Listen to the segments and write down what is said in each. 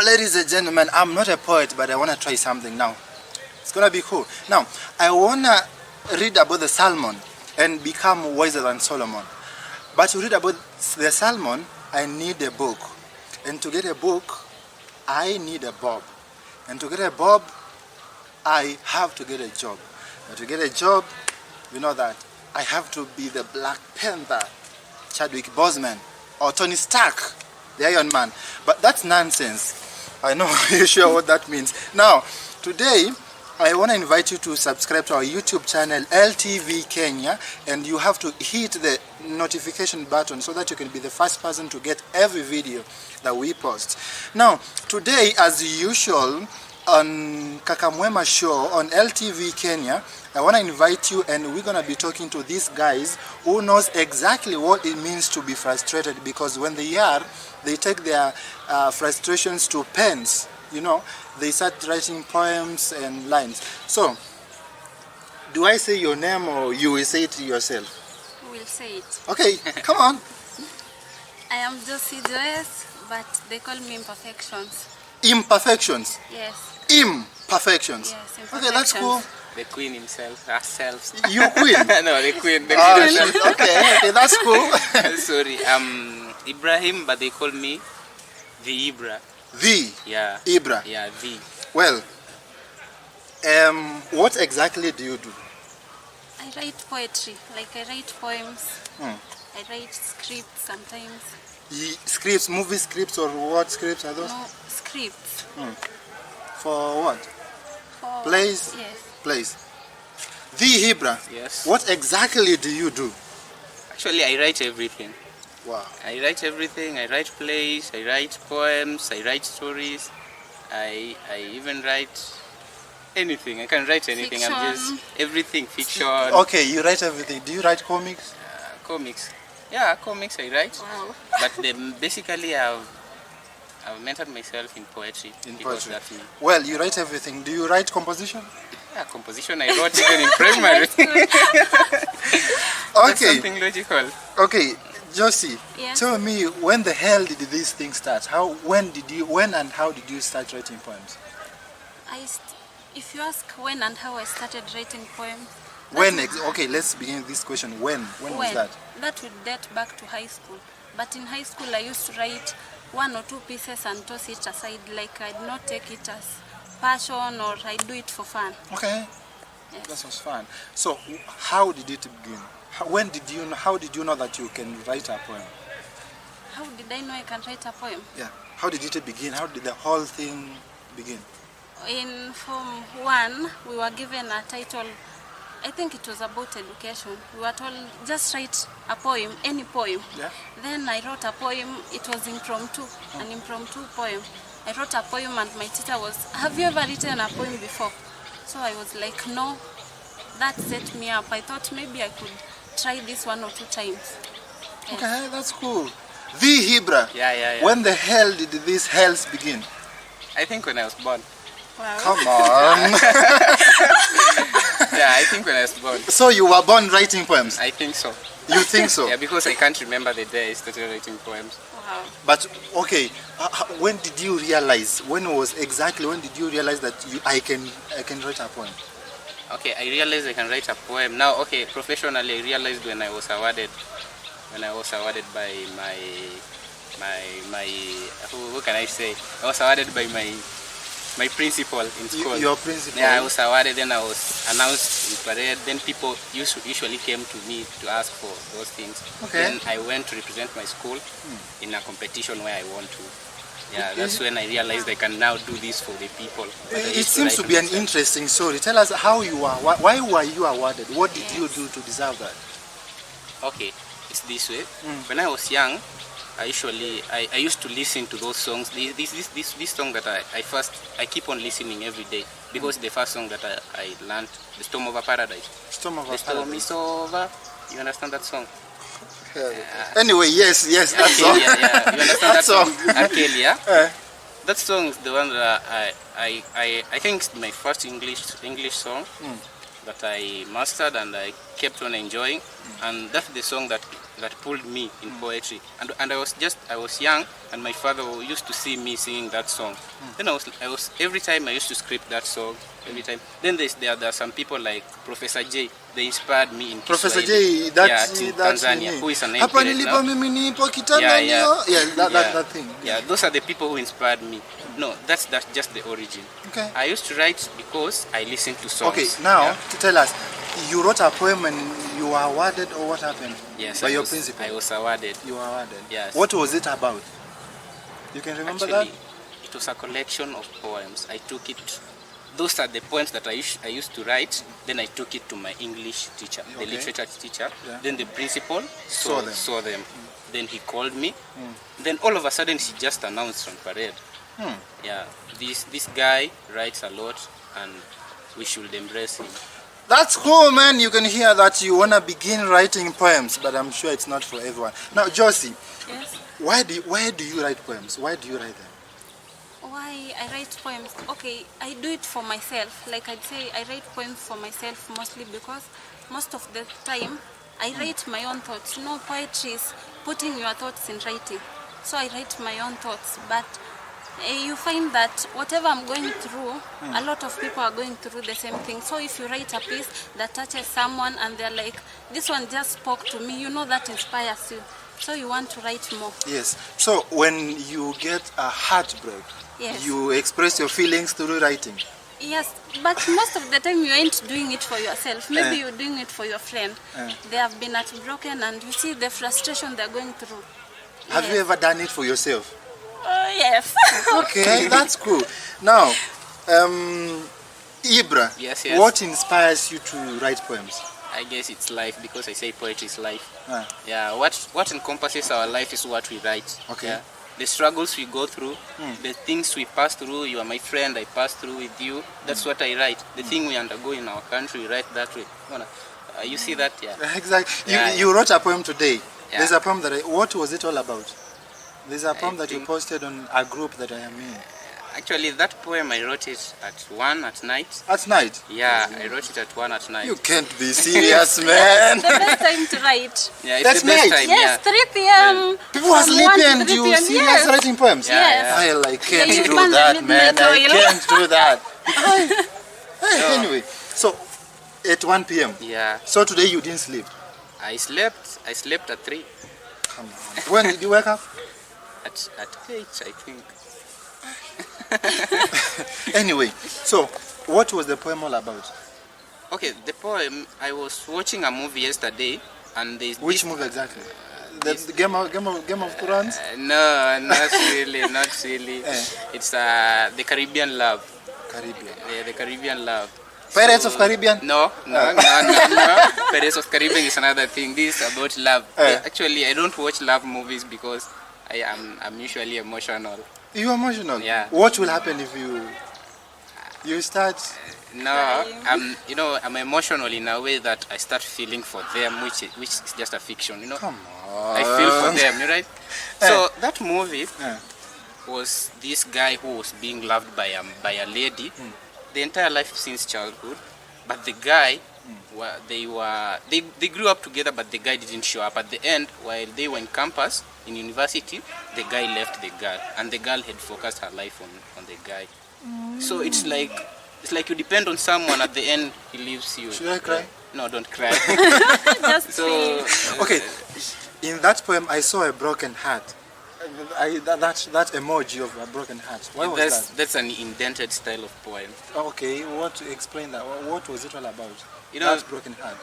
ladies and gentlemen, I'm not a poet, but I want to try something now. It's going to be cool. Now, I want to read about the salmon and become wiser than Solomon. But to read about the salmon, I need a book. And to get a book, I need a bob. And to get a bob, I have to get a job. And to get a job, you know that I have to be the Black Panther, Chadwick Boseman, or Tony Stark, the Iron Man. But that's nonsense. I know you're sure what that means. Now, today, I want to invite you to subscribe to our YouTube channel, LTV Kenya, and you have to hit the notification button so that you can be the first person to get every video that we post. Now, today, as usual, on Kerka Mwema show on LTV Kenya, I want to invite you, and we're going to be talking to these guys who knows exactly what it means to be frustrated, because when they take their frustrations to pens, you know, they start writing poems and lines. So, do I say your name or you will say it yourself? We'll say it. Okay, come on. I am Josie, but they call me Imperfections. Imperfections? Yes. Imperfections? Yes, imperfections. Okay, that's cool. The queen herself. You queen? No, the queen. Okay, that's cool. Sorry, Ibrahim, but they call me the Ibrah. The? Yeah. Ibrah? Yeah, the. Well, what exactly do you do? I write poetry, like I write poems. Hmm. I write scripts sometimes. Scripts, movie scripts, or what scripts are those? No, scripts. Hmm. For what? For Plays? Yes. Plays. The Ibrah? Yes. What exactly do you do? Actually, I write everything. Wow. I write everything. I write plays, I write poems, I write stories. I even write anything. I can write anything. Fiction. I'm just everything, fiction. Okay, you write everything. Do you write comics? Comics. Yeah, comics I write. Wow. But basically I've mentored myself in poetry. Poetry. That's me. Well, you write everything. Do you write composition? Yeah, composition I wrote even in primary. That's Okay. something logical. Okay, Josie, Yes. tell me, when the hell did this thing start? When and how did you start writing poems? If you ask when and how I started writing poems, Okay, let's begin this question. When was that? That would date back to high school. But in high school, I used to write 1 or 2 pieces and toss it aside. Like I'd not take it as passion, or I do it for fun. Okay, Yes. that was fun. So, how did it begin? How did you know that you can write a poem? How did I know I can write a poem? Yeah. How did it begin? How did the whole thing begin? In Form 1, we were given a title. I think it was about education. We were told, just write a poem, any poem. Yeah. Then I wrote a poem. It was impromptu, an impromptu poem. I wrote a poem and my teacher was, have you ever written a poem before? So I was like, no. That set me up. I thought maybe I could try this 1 or 2 times. Yes. Okay, that's cool. The Ibrah. Yeah. When the hell did these hells begin? I think when I was born. Wow. Come on. Yeah, I think when I was born. So you were born writing poems? I think so. You think so? Yeah, because I can't remember the day I started writing poems. Wow. But okay, when did you realize? When did you realize that I can write a poem? Okay, I realized I can write a poem. Now, okay, professionally I realized when I was awarded by my who can I say? I was awarded by my principal in school. Your principal? Yeah, I was awarded, then I was announced in parade, then people usually came to me to ask for those things. Okay. Then I went to represent my school in a competition where I won to. Yeah, that's when I realized I can now do this for the people. It seems to be an interesting story. Tell us how you are. Why were you awarded? What did you do to deserve that? Okay, it's this way. When I was young, I used to listen to those songs. This song that I keep on listening every day, because the first song that I learned, The Storm Over Paradise. Storm Over The storm Paradise. is over. You understand that song? Anyway, yes, that song. Yeah. You understand that song? Okay, yeah. That song is the one that I think it's my first English song that I mastered, and I kept on enjoying, and that's the song that pulled me in poetry. And I was young, and my father used to see me singing that song. Then I was every time I used to script that song every time. Then there are some people like Professor J. They inspired me in Professor Kiswahili. J, that's Tanzania, who is an Hapa MP nilipo right now. mimi nipo Kitanzania. That thing. Yeah, those are the people who inspired me. No, that's just the origin. Okay. I used to write because I listened to songs. Okay, now Yeah. to tell us, you wrote a poem and you were awarded, or what happened? Yes, By I your was, principal. I was awarded. You were awarded. Yes. What was it about? You can remember Actually, it was a collection of poems. I took it. Those are the poems that I used to write. Then I took it to my English teacher, the Okay. literature teacher. Yeah. Then the principal Saw them. Then he called me. Then all of a sudden she just announced on parade. Yeah, this guy writes a lot, and we should embrace him. That's cool, man. You can hear that you wanna begin writing poems, but I'm sure it's not for everyone. Now, Josie, Yes. why do you write poems? Why do you write them? Why I write poems? Okay, I do it for myself. Like I'd say, I write poems for myself mostly because most of the time I write my own thoughts. You know, poetry is putting your thoughts in writing. So I write my own thoughts, but you find that whatever I'm going through, a lot of people are going through the same thing. So if you write a piece that touches someone and they're like, this one just spoke to me, you know that inspires you. So you want to write more. Yes. So when you get a heartbreak, Yes. you express your feelings through writing. Yes, but most of the time you ain't doing it for yourself. Maybe you're doing it for your friend. They have been heartbroken and you see the frustration they're going through. Have you ever done it for yourself? Yes. Okay, that's cool. Now, Ibrah, Yes, yes. what inspires you to write poems? I guess it's life, because I say poetry is life. Ah. Yeah, what encompasses our life is what we write. Okay. Yeah? The struggles we go through, the things we pass through. You are my friend, I pass through with you. That's what I write. The thing we undergo in our country, we write that way. You see that? Yeah. Exactly. Yeah, You wrote a poem today. Yeah. There's a poem what was it all about? There's a poem that you think- posted on a group that I am in. Actually, that poem I wrote it at 1 at night. At night? Yeah, I wrote it at 1 at night. You can't be serious, man. The best time to write. Yeah, it's That's the best night. time. Yes, Yeah. 3 p.m. People are From 1 sleeping to and 3 you p.m. serious Yes. writing poems? Yeah, Yes. yeah. I can't you do burn the that, man. midnight I oil. can't do that. Anyway, so at 1 p.m. Yeah. So today you didn't sleep. I slept at 3. Come on. When did you wake up? At 8, I think. Anyway, so what was the poem all about? Okay, the poem, I was watching a movie yesterday, and there's Which this, movie exactly? The Game of Thrones? No, not really, not really. It's the Caribbean Love. Caribbean. Yeah, the Caribbean Love. Pirates of Caribbean? No. Pirates of Caribbean is another thing. This is about love. Actually, I don't watch love movies because I'm usually emotional. You're emotional? Yeah. What will happen if you start? No, I'm emotional in a way that I start feeling for them, which is just a fiction, Come on. I feel for them, right? So that movie was this guy who was being loved by a lady the entire life since childhood, but the guy they grew up together, but the guy didn't show up at the end. While they were in campus in university, the guy left the girl, and the girl had focused her life on the guy. So it's like you depend on someone, at the end he leaves you. Should I cry? No, don't cry. Just So Okay, in that poem I saw a broken heart. That emoji of a broken heart. Why was that? that's an indented style of poem. Okay, explain that? What was it all about? That broken heart.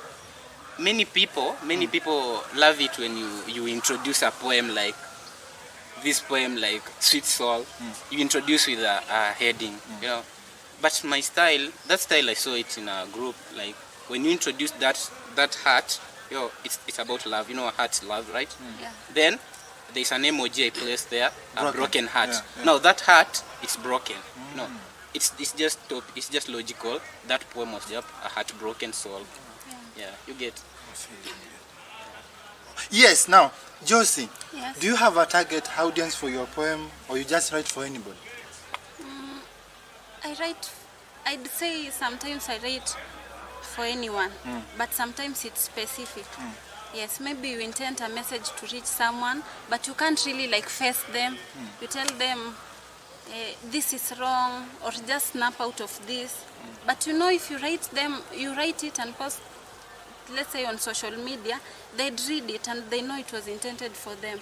Many people love it when you introduce a poem like this poem, like Sweet Soul. You introduce with a heading, But my style, that style, I saw it in a group. Like when you introduce that heart, it's about love. You know, a heart's love, right? Yeah. Then there's an emoji I placed there, a broken heart. Yeah. Now that heart, it's broken. No, it's just logical. That poem was just a heartbroken soul. Yeah, you get. Yes. Now, Josie, Yes. do you have a target audience for your poem, or you just write for anybody? I'd say sometimes I write for anyone, but sometimes it's specific. Yes, maybe you intend a message to reach someone, but you can't really like face them. You tell them this is wrong, or just snap out of this. But you know, if you write it and post, let's say on social media, they'd read it and they know it was intended for them.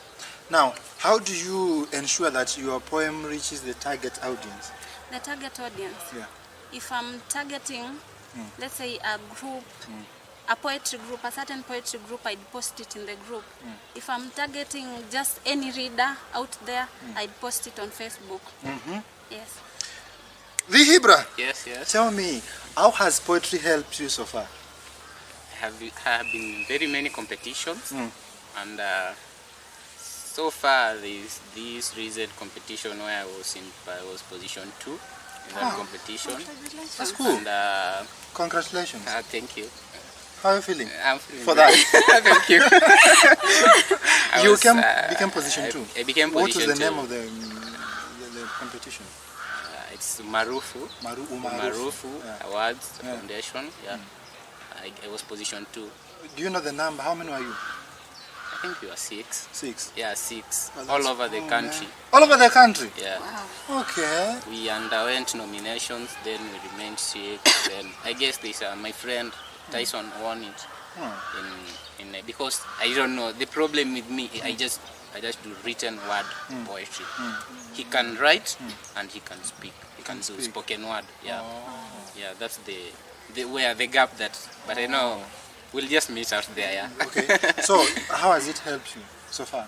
Now, how do you ensure that your poem reaches the target audience? The target audience. Yeah. If I'm targeting, let's say a group, a poetry group, a certain poetry group, I'd post it in the group. If I'm targeting just any reader out there, I'd post it on Facebook. Yes. The Ibrah, Yes, yes. tell me, how has poetry helped you so far? Have been in very many competitions, and so far there's this recent competition where I was position 2 in that competition. That's cool. And Congratulations. thank you. How are you feeling? I'm feeling For very- that? Thank you. You became position 2. I became What was position the name 2. of the competition? It's Marufu. Marufu Yeah. Awards Foundation. Yeah. I was position 2. Do you know the number? How many were you? I think we were 6. 6. Yeah, 6. Well, All that's over the cool, country. man. All over the country? Yeah. Okay. We underwent nominations, then we remained 6. Then I guess this my friend Tyson won it in because I don't know, the problem with me, I just do written word poetry. He can write and he can speak. He can do spoken word. Yeah. Yeah, that's the gap that, but I know we'll just meet out there. Yeah. Okay. So, how has it helped you so far?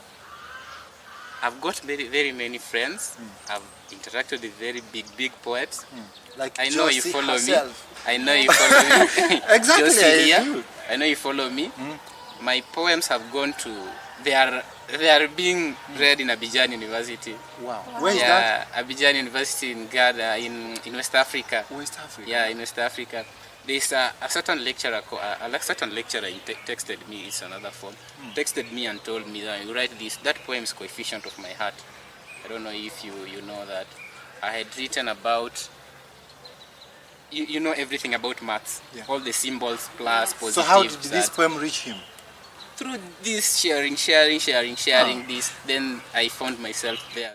I've got very, very many friends. I've interacted with very big poets. Like I know you Josie follow herself. me. I know you follow me. Exactly, Josie I here. do. I know you follow me. My poems have gone to. They are being read in Abidjan University. Wow. Where is that? Yeah, Abidjan University in Ghana, in West Africa. West Africa. Yeah, in West Africa. There's a certain lecturer, he texted me, it's another phone, texted me and told me that you write this, that poem is Coefficient of My Heart. I don't know if you know that. I had written about, you know everything about maths, all the symbols, plus, positive. So how did this poem reach him? Through this sharing this, then I found myself there.